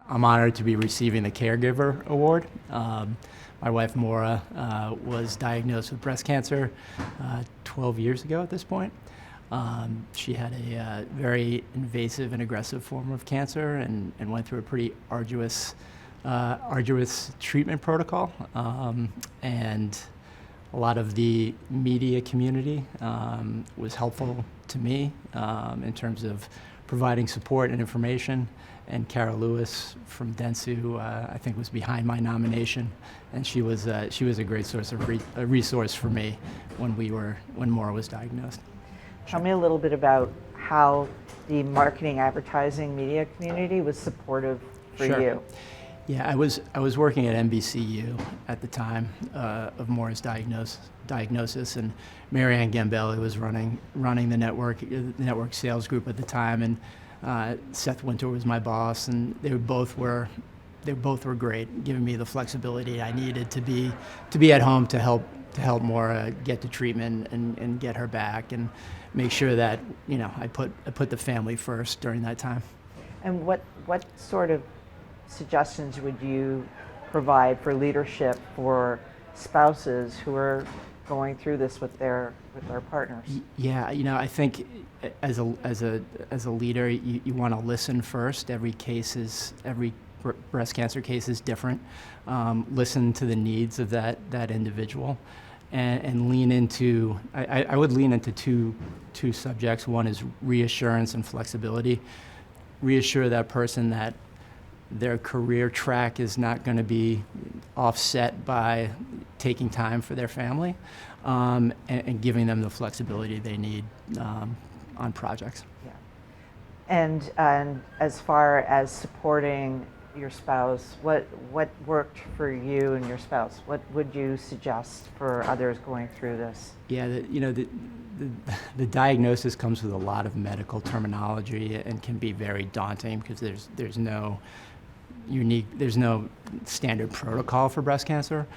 I'm honored to be receiving the Caregiver Award. My wife, Maura, was diagnosed with breast cancer 12 years ago at this point. She had a very invasive and aggressive form of cancer and went through a pretty arduous treatment protocol. And a lot of the media community was helpful to me in terms of providing support and information. And Cara Lewis from Dentsu, I think, was behind my nomination, and she was a great source of a resource for me when Maura was diagnosed. Tell me a little bit about how the marketing, advertising, media community was supportive for you. Yeah, I was working at NBCU at the time of Maura's diagnosis, and Marianne Gambelli was running the network sales group at the time, and Seth Winter was my boss, and they both were great, giving me the flexibility I needed to be at home to help Maura get to treatment and get her back, and make sure that I put the family first during that time. And what sort of suggestions would you provide for leadership for spouses who are going through this with their partners? Yeah, I think as a leader, you want to listen first. Every breast cancer case is different. Listen to the needs of that individual, and lean into. I would lean into two subjects. One is reassurance and flexibility. Reassure that person that their career track is not going to be offset by taking time for their family, and giving them the flexibility they need on projects. Yeah. And as far as supporting your spouse, what worked for you and your spouse? What would you suggest for others going through this? Yeah, the diagnosis comes with a lot of medical terminology and can be very daunting because there's no standard protocol for breast cancer.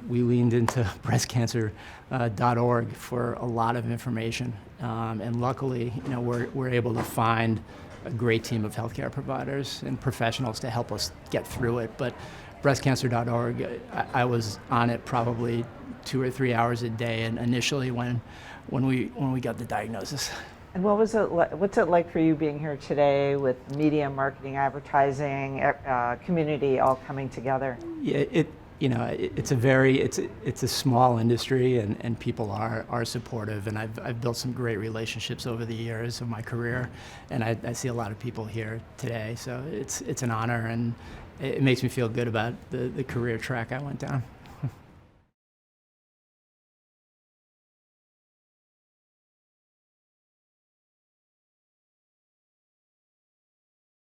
We leaned into breastcancer.org for a lot of information, and luckily, we're able to find a great team of healthcare providers and professionals to help us get through it. But breastcancer.org, I was on it probably 2 or 3 hours a day, and initially when we got the diagnosis. And what's it like for you being here today with media, marketing, advertising, community all coming together? Yeah, it's a small industry, and people are supportive, and I've built some great relationships over the years of my career, and I see a lot of people here today, so it's an honor, and it makes me feel good about the career track I went down.